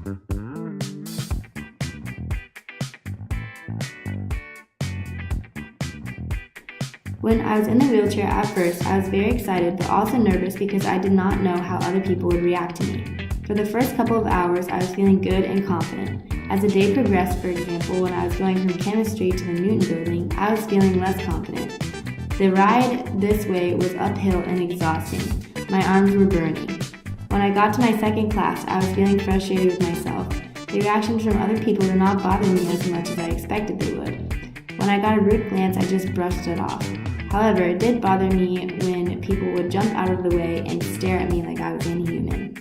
When I was in the wheelchair at first, I was very excited but also nervous because I did not know how other people would react to me. For the first couple of hours, I was feeling good and confident. As the day progressed, for example, when I was going from chemistry to the Newton building, I was feeling less confident. The ride this way was uphill and exhausting. My arms were burning. When I got to my second class, I was feeling frustrated with myself. The reactions from other people did not bother me as much as I expected they would. When I got a rude glance, I just brushed it off. However, it did bother me when people would jump out of the way and stare at me like I was inhuman.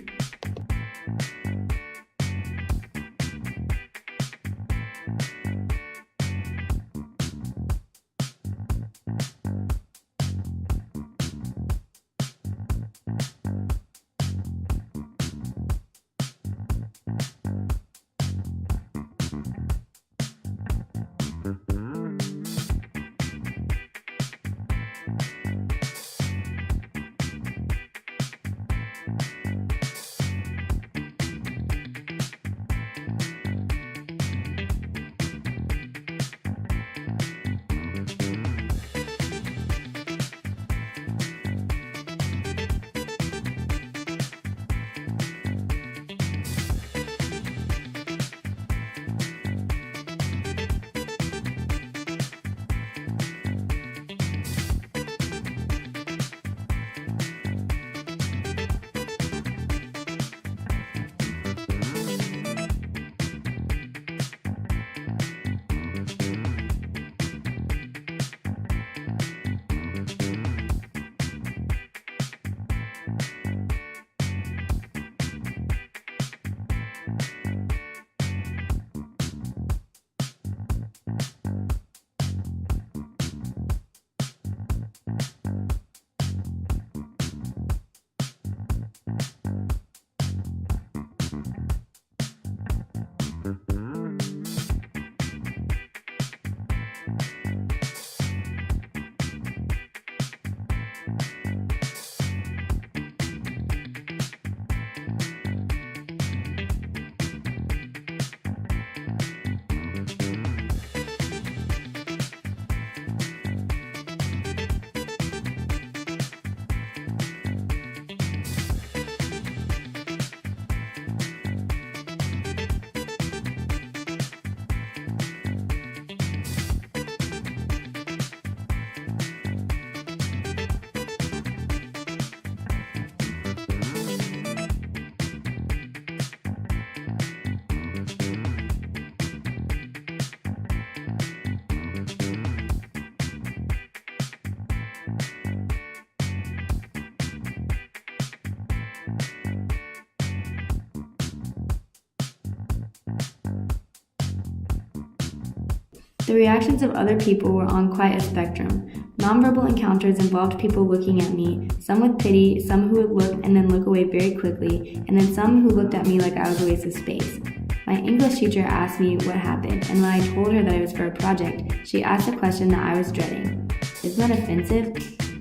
The reactions of other people were on quite a spectrum. Nonverbal encounters involved people looking at me, some with pity, some who would look and then look away very quickly, and then some who looked at me like I was a waste of space. My English teacher asked me what happened, and when I told her that it was for a project, she asked a question that I was dreading. Isn't that offensive?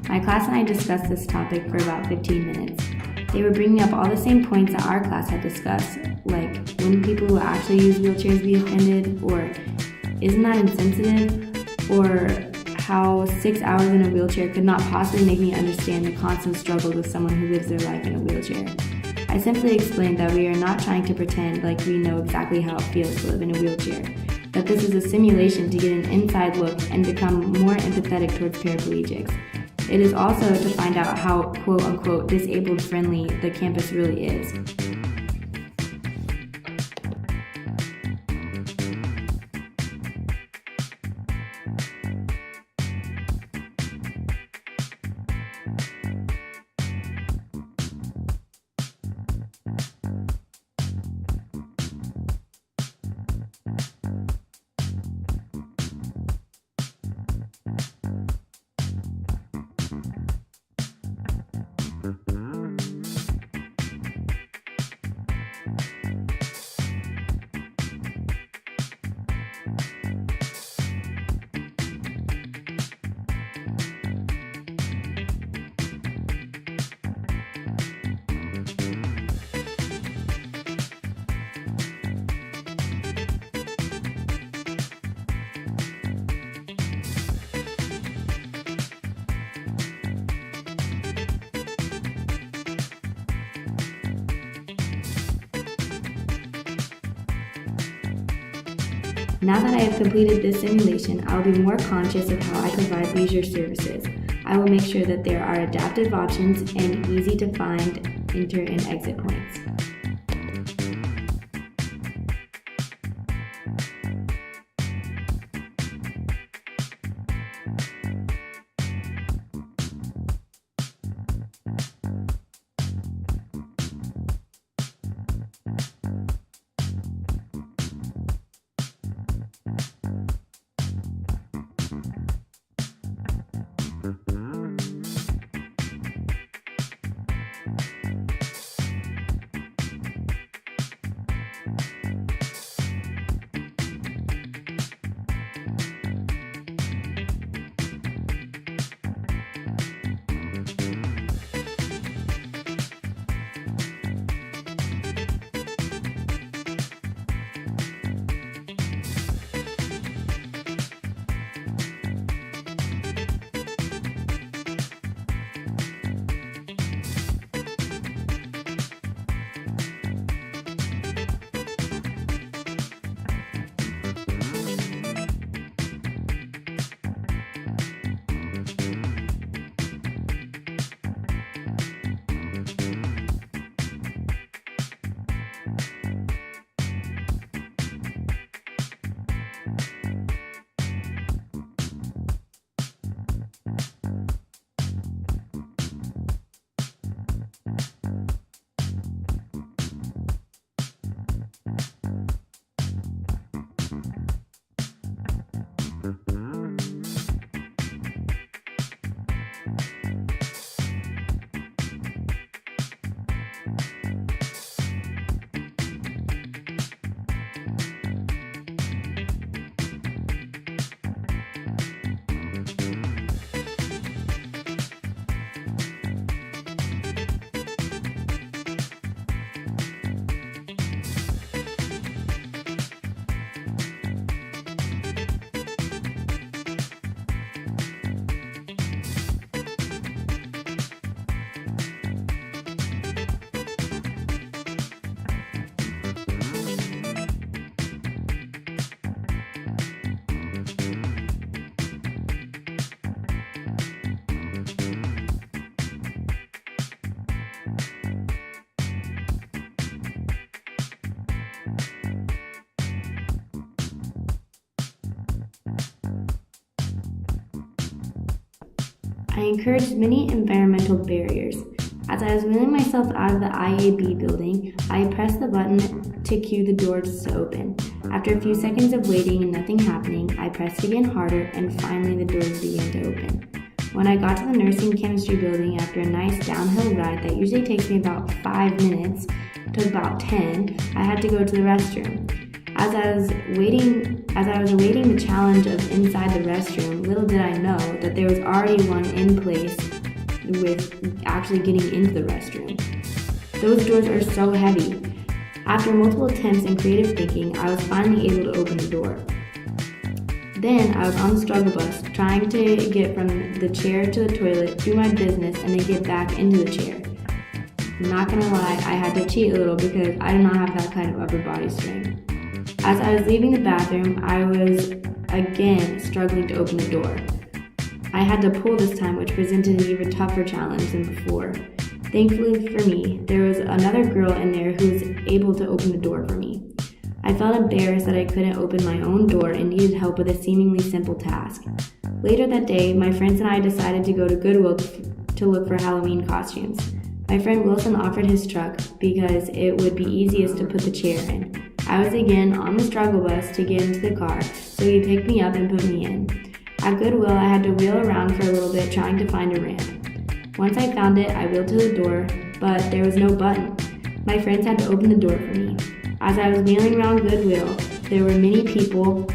My class and I discussed this topic for about 15 minutes. They were bringing up all the same points that our class had discussed, like, wouldn't people who actually use wheelchairs be offended? Or, isn't that insensitive? Or how 6 hours in a wheelchair could not possibly make me understand the constant struggles of someone who lives their life in a wheelchair. I simply explained that we are not trying to pretend like we know exactly how it feels to live in a wheelchair, that this is a simulation to get an inside look and become more empathetic towards paraplegics. It is also to find out how quote-unquote disabled-friendly the campus really is. Now that I have completed this simulation, I will be more conscious of how I provide leisure services. I will make sure that there are adaptive options and easy to find enter and exit points. I encouraged many environmental barriers. As I was wheeling myself out of the IAB building, I pressed the button to cue the doors to open. After a few seconds of waiting and nothing happening, I pressed again harder and finally the doors began to open. When I got to the nursing chemistry building after a nice downhill ride that usually takes me about 5 minutes, took about 10, I had to go to the restroom. As I was awaiting the challenge of inside the restroom, little did I know that there was already one in place with actually getting into the restroom. Those doors are so heavy. After multiple attempts and creative thinking, I was finally able to open the door. Then I was on the struggle bus trying to get from the chair to the toilet, do my business, and then get back into the chair. I'm not gonna lie, I had to cheat a little because I do not have that kind of upper body strength. As I was leaving the bathroom, I was again struggling to open the door. I had to pull this time, which presented an even tougher challenge than before. Thankfully for me, there was another girl in there who was able to open the door for me. I felt embarrassed that I couldn't open my own door and needed help with a seemingly simple task. Later that day, my friends and I decided to go to Goodwill to look for Halloween costumes. My friend Wilson offered his truck because it would be easiest to put the chair in. I was again on the struggle bus to get into the car, so he picked me up and put me in. At Goodwill, I had to wheel around for a little bit trying to find a ramp. Once I found it, I wheeled to the door, but there was no button. My friends had to open the door for me. As I was wheeling around Goodwill, there were many people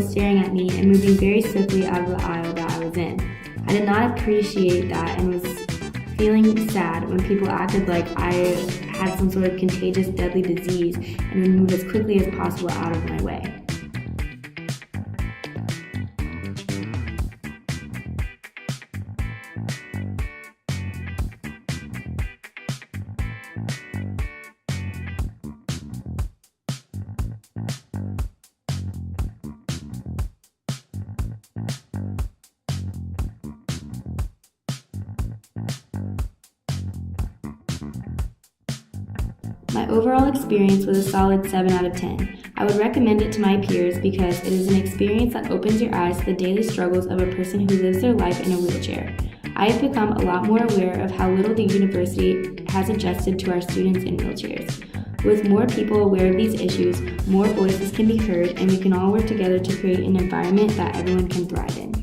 staring at me and moving very swiftly out of the aisle that I was in. I did not appreciate that and was feeling sad when people acted like I had some sort of contagious, deadly disease and would move as quickly as possible out of my way. My overall experience was a solid 7 out of 10. I would recommend it to my peers because it is an experience that opens your eyes to the daily struggles of a person who lives their life in a wheelchair. I have become a lot more aware of how little the university has adjusted to our students in wheelchairs. With more people aware of these issues, more voices can be heard, and we can all work together to create an environment that everyone can thrive in.